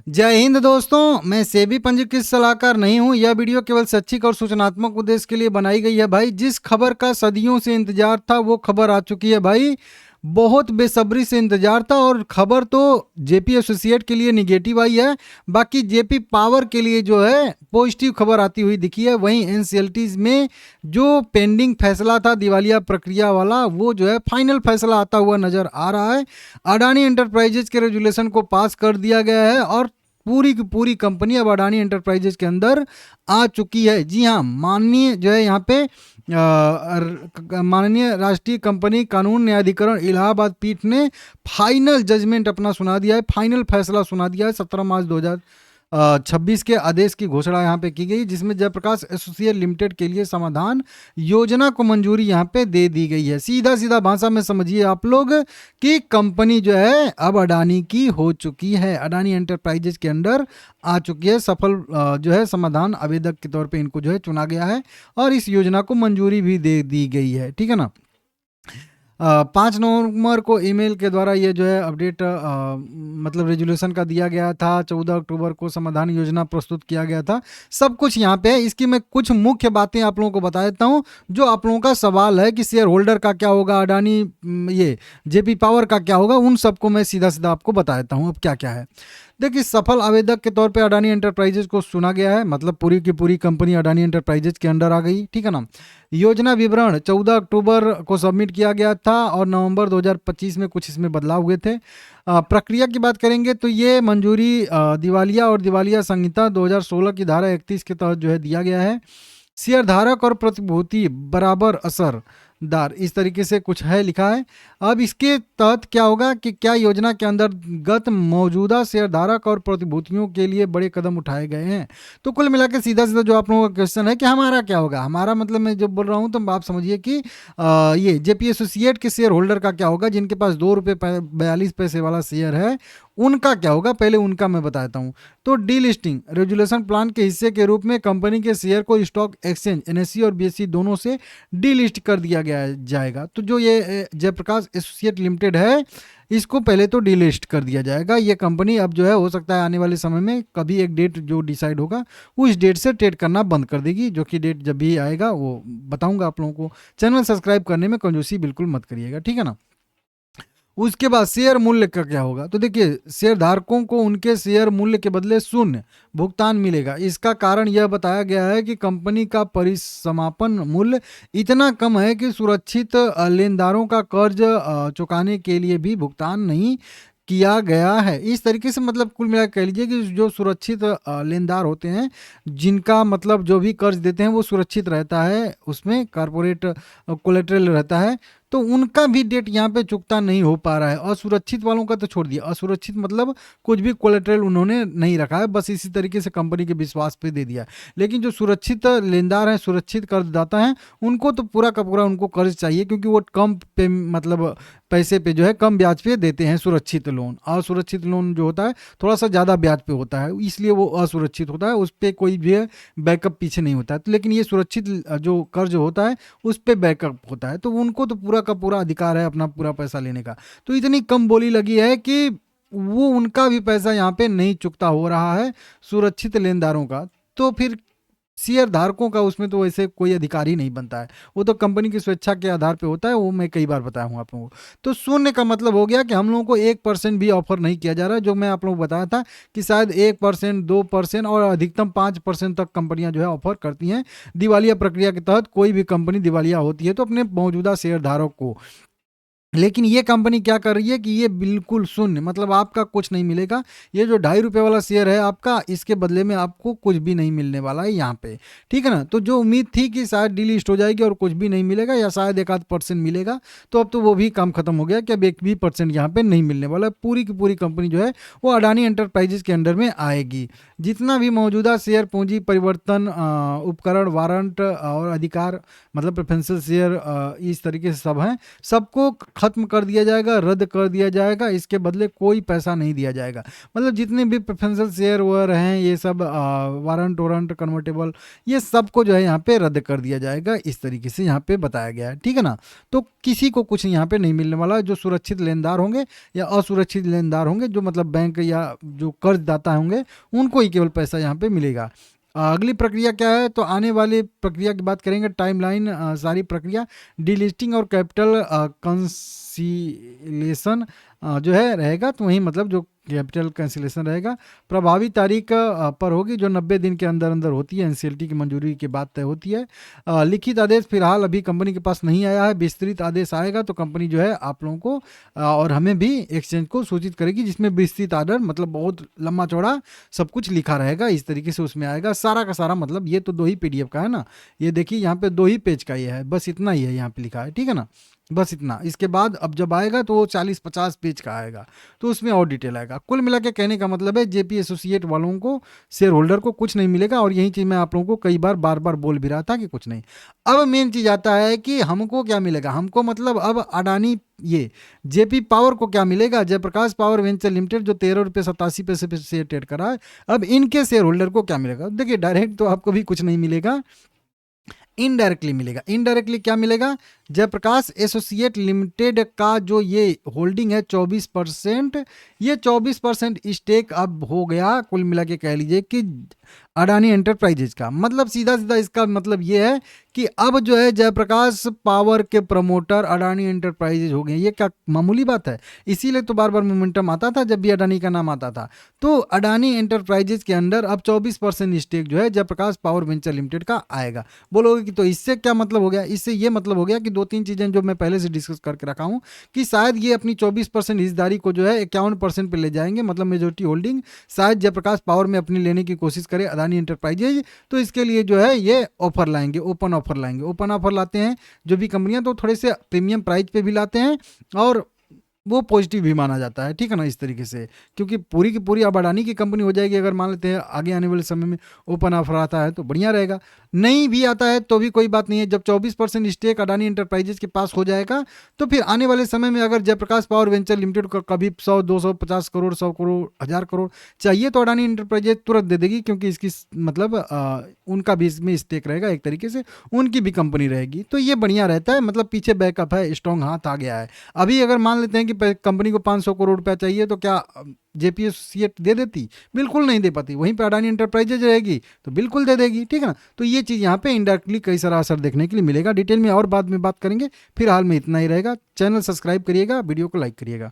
जय हिंद दोस्तों, मैं सेबी पंजीकृत सलाहकार नहीं हूं। यह वीडियो केवल शैक्षिक और सूचनात्मक उद्देश्य के लिए बनाई गई है भाई। जिस खबर का सदियों से इंतजार था वो खबर आ चुकी है भाई। बहुत बेसब्री से इंतजार था और खबर तो जेपी एसोसिएट के लिए निगेटिव आई है, बाकी जेपी पावर के लिए जो है पॉजिटिव खबर आती हुई दिखी है। वहीं एनसीएलटी में जो पेंडिंग फैसला था दिवालिया प्रक्रिया वाला, वो जो है फाइनल फैसला आता हुआ नजर आ रहा है। अडानी एंटरप्राइजेज के रेजुलेशन को पास कर दिया गया है और पूरी की पूरी कंपनी अब अडानी एंटरप्राइजेज के अंदर आ चुकी है। जी हाँ, माननीय जो है यहाँ पे माननीय राष्ट्रीय कंपनी कानून न्यायाधिकरण इलाहाबाद पीठ ने फाइनल जजमेंट अपना सुना दिया है, फाइनल फैसला सुना दिया है। 17 मार्च 2026 के आदेश की घोषणा यहाँ पे की गई, जिसमें जयप्रकाश एसोसिएट लिमिटेड के लिए समाधान योजना को मंजूरी यहाँ पे दे दी गई है। सीधा सीधा भाषा में समझिए आप लोग कि कंपनी जो है अब अडानी की हो चुकी है, अडानी एंटरप्राइजेज के अंडर आ चुकी है। सफल जो है समाधान आवेदक के तौर पे इनको जो है चुना गया है और इस योजना को मंजूरी भी दे दी गई है। ठीक है ना। 5 नवंबर को ईमेल के द्वारा ये जो है अपडेट मतलब रेजुलेशन का दिया गया था। 14 अक्टूबर को समाधान योजना प्रस्तुत किया गया था। सब कुछ यहाँ पे है। इसकी मैं कुछ मुख्य बातें आप लोगों को बता देता हूँ। जो आप लोगों का सवाल है कि शेयर होल्डर का क्या होगा, अडानी ये जेपी पावर का क्या होगा, उन सबको मैं सीधा सीधा आपको बता देता हूँ अब क्या क्या है। देखिए, सफल आवेदक के तौर पे अडानी एंटरप्राइजेज को चुना गया है, मतलब पूरी की पूरी कंपनी अडानी एंटरप्राइजेज के अंडर आ गई। ठीक है ना। योजना विवरण 14 अक्टूबर को सबमिट किया गया था और नवंबर 2025 में कुछ इसमें बदलाव हुए थे। प्रक्रिया की बात करेंगे तो ये मंजूरी दिवालिया और दिवालिया संहिता 2016 की धारा 31 के तहत जो है दिया गया है। शेयर धारक और प्रतिभूति बराबर असरदार, इस तरीके से कुछ है लिखा है। अब इसके तहत क्या होगा कि क्या योजना के अंतर्गत मौजूदा शेयरधारक और प्रतिभूतियों के लिए बड़े कदम उठाए गए हैं। तो कुल मिला के सीधा सीधा जो आप लोगों का क्वेश्चन है कि हमारा क्या होगा, हमारा मतलब मैं जो बोल रहा हूँ तो आप समझिए कि ये जेपी एसोसिएट के शेयर होल्डर का क्या होगा, जिनके पास 2 रुपये 42 पैसे वाला शेयर है, उनका क्या होगा। पहले उनका मैं बता देता हूँ। तो डी लिस्टिंग रेजुलेशन प्लान के हिस्से के रूप में कंपनी के शेयर को स्टॉक एक्सचेंज एनएससी और बीएससी दोनों से डी लिस्ट कर दिया गया जाएगा। तो जो ये जयप्रकाश एसोसिएट लिमिटेड है, इसको पहले तो डिलिस्ट कर दिया जाएगा। ये कंपनी अब जो है हो सकता है आने वाले समय में कभी एक डेट जो डिसाइड होगा उस डेट से ट्रेड करना बंद कर देगी, जो कि डेट जब भी आएगा वो बताऊंगा आप लोगों को। चैनल सब्सक्राइब करने में कंजूसी बिल्कुल मत करिएगा, ठीक है ना। उसके बाद शेयर मूल्य का क्या होगा। तो देखिए, शेयर धारकों को उनके शेयर मूल्य के बदले शून्य भुगतान मिलेगा। इसका कारण यह बताया गया है कि कंपनी का परिसमापन मूल्य इतना कम है कि सुरक्षित लेनदारों का कर्ज चुकाने के लिए भी भुगतान नहीं किया गया है। इस तरीके से मतलब कुल मिला कह लीजिए कि जो सुरक्षित लेनदार होते हैं, जिनका मतलब जो भी कर्ज देते हैं वो सुरक्षित रहता है, उसमें कारपोरेट कोलेट्रल रहता है, तो उनका भी डेट यहाँ पे चुकता नहीं हो पा रहा है। असुरक्षित वालों का तो छोड़ दिया, असुरक्षित मतलब कुछ भी कोलेट्रल उन्होंने नहीं रखा है, बस इसी तरीके से कंपनी के विश्वास पे दे दिया। लेकिन जो सुरक्षित लेनदार हैं, सुरक्षित कर्जदाता हैं, उनको तो पूरा का पूरा उनको कर्ज चाहिए, क्योंकि वो कम पे मतलब पैसे पे जो है कम ब्याज पे देते हैं सुरक्षित लोन। असुरक्षित लोन जो होता है थोड़ा सा ज़्यादा ब्याज पे होता है, इसलिए वो असुरक्षित होता है, उस पर कोई भी बैकअप पीछे नहीं होता है। तो लेकिन ये सुरक्षित जो कर्ज होता है उस पर बैकअप होता है, तो उनको तो पूरा का पूरा अधिकार है अपना पूरा पैसा लेने का। तो इतनी कम बोली लगी है कि वो उनका भी पैसा यहाँ पे नहीं चुकता हो रहा है, सुरक्षित लेनदारों का। तो फिर शेयर धारकों का उसमें तो वैसे कोई अधिकार ही नहीं बनता है, वो तो कंपनी की स्वेच्छा के आधार पे होता है। वो मैं कई बार बताया हूँ आप लोगों को। तो शून्य का मतलब हो गया कि हम लोगों को 1% भी ऑफर नहीं किया जा रहा है, जो मैं आप लोगों को बताया था कि शायद 1%, 2% और अधिकतम 5% तक कंपनियां जो है ऑफर करती हैं। दिवालिया प्रक्रिया के तहत कोई भी कंपनी दिवालिया होती है तो अपने मौजूदा शेयर धारक को, लेकिन ये कंपनी क्या कर रही है कि ये बिल्कुल शून्य, मतलब आपका कुछ नहीं मिलेगा। ये जो 2.5 रुपये वाला शेयर है आपका, इसके बदले में आपको कुछ भी नहीं मिलने वाला है यहाँ पे, ठीक है ना। तो जो उम्मीद थी कि शायद डिलिस्ट हो जाएगी और कुछ भी नहीं मिलेगा या शायद 1-8% मिलेगा, तो अब तो वो भी काम खत्म हो गया कि अब 1 भी % यहाँ पे नहीं मिलने वाला। पूरी की पूरी कंपनी जो है वो अडानी एंटरप्राइजेज के अंडर में आएगी। जितना भी मौजूदा शेयर पूंजी परिवर्तन उपकरण वारंट और अधिकार मतलब प्रेफरेंशियल शेयर इस तरीके से सब हैं, सबको खत्म कर दिया जाएगा, रद्द कर दिया जाएगा, इसके बदले कोई पैसा नहीं दिया जाएगा। मतलब जितने भी प्रेफरेंशियल शेयर वेयर हैं, ये सब वारंट वारंट कन्वर्टेबल, ये सबको जो है यहाँ पे रद्द कर दिया जाएगा, इस तरीके से यहाँ पे बताया गया है, ठीक है ना। तो किसी को कुछ यहाँ पे नहीं मिलने वाला। जो सुरक्षित लेनदार होंगे या असुरक्षित लेनदार होंगे, जो मतलब बैंक या जो कर्जदाता होंगे, उनको ही केवल पैसा यहाँ पे मिलेगा। अगली प्रक्रिया क्या है, तो आने वाली प्रक्रिया की बात करेंगे, टाइमलाइन, सारी प्रक्रिया डीलिस्टिंग और कैपिटल कंसीलेशन जो है रहेगा। तो वही मतलब जो कैपिटल कैंसिलेशन रहेगा प्रभावी तारीख पर होगी, जो 90 दिन के अंदर अंदर होती है, एनसीएलटी की मंजूरी के बाद तय होती है। लिखित आदेश फिलहाल अभी कंपनी के पास नहीं आया है, विस्तृत आदेश आएगा तो कंपनी जो है आप लोगों को और हमें भी एक्सचेंज को सूचित करेगी, जिसमें विस्तृत आर्डर मतलब बहुत लंबा चौड़ा सब कुछ लिखा रहेगा, इस तरीके से उसमें आएगा सारा का सारा। मतलब ये तो 2 ही पीडीएफ का है ना, ये देखिए यहाँ पे 2 ही पेज का ये है, बस इतना ही है यहाँ पे लिखा है, ठीक है ना, बस इतना। इसके बाद अब जब आएगा तो वो 40-50 पेज का आएगा, तो उसमें और डिटेल आएगा। कुल मिला के कहने का मतलब है जेपी एसोसिएट वालों को, शेयर होल्डर को कुछ नहीं मिलेगा। और यही चीज़ मैं आप लोगों को कई बार बार बार बोल भी रहा था कि कुछ नहीं। अब मेन चीज़ आता है कि हमको क्या मिलेगा। हमको मतलब अब अडानी ये जेपी पावर को क्या मिलेगा, जयप्रकाश पावर वेंचर लिमिटेड जो 13 रुपये 87 पैसे पे शेयर ट्रेड करा है, अब इनके शेयर होल्डर को क्या मिलेगा। देखिए डायरेक्ट तो आपको भी कुछ नहीं मिलेगा, इनडायरेक्टली मिलेगा। इनडायरेक्टली क्या मिलेगा, जयप्रकाश एसोसिएट लिमिटेड का जो ये होल्डिंग है 24%, ये 24% स्टेक अब हो गया कुल मिला के कह लीजिए कि अडानी एंटरप्राइजेज का। मतलब सीधा सीधा इसका मतलब ये है कि अब जो है जयप्रकाश पावर के प्रमोटर अडानी एंटरप्राइजेज हो गए। ये क्या मामूली बात है, इसीलिए तो बार बार मोमेंटम आता था जब भी अडानी का नाम आता था। तो अडानी एंटरप्राइजेज के अंदर अब 24% स्टेक जो है जयप्रकाश पावर वेंचर लिमिटेड का आएगा। बोलोगे कि तो इससे क्या मतलब हो गया, इससे ये मतलब हो गया कि 2-3 चीज़ें जो मैं पहले से डिस्कस करके रखा हूँ कि शायद ये अपनी 24% हिस्सेदारी को जो है 51% पे ले जाएंगे, मतलब मेजोरिटी होल्डिंग शायद जयप्रकाश पावर में अपनी लेने की कोशिश करे अडानी एंटरप्राइजेज। तो इसके लिए जो है ये ऑफर लाएंगे, ओपन ऑफर लाएंगे। ओपन ऑफर लाते हैं जो भी कंपनियां, तो थोड़े से प्रीमियम प्राइस पे भी लाते हैं और वो पॉजिटिव भी माना जाता है, ठीक है ना, इस तरीके से। क्योंकि पूरी की पूरी अब अडानी की कंपनी हो जाएगी अगर मान लेते हैं आगे आने वाले समय में ओपन ऑफर आता है तो बढ़िया रहेगा। नहीं भी आता है तो भी कोई बात नहीं है, जब 24% स्टेक अडानी एंटरप्राइजेज के पास हो जाएगा तो फिर आने वाले समय में अगर जयप्रकाश पावर वेंचर लिमिटेड को कभी 100, 200, 50 करोड़, 100 करोड़, 1000 करोड़ चाहिए तो अडानी एंटरप्राइजेज तुरंत दे देगी, क्योंकि इसकी मतलब उनका भी इसमें स्टेक रहेगा, एक तरीके से उनकी भी कंपनी रहेगी। तो ये बढ़िया रहता है, मतलब पीछे बैकअप है, स्ट्रॉन्ग हाथ आ गया है। अभी अगर मान लेते हैं कि कंपनी को 500 करोड़ रुपया चाहिए तो क्या जेपीएससीएट दे देती? बिल्कुल नहीं दे पाती। वहीं पे अडानी एंटरप्राइजेज रहेगी तो बिल्कुल दे देगी, ठीक है ना। तो ये चीज़ यहाँ पे इनडायरेक्टली कई सारा असर देखने के लिए मिलेगा। डिटेल में और बाद में बात करेंगे, फिलहाल में इतना ही रहेगा। चैनल सब्सक्राइब करिएगा, वीडियो को लाइक करिएगा।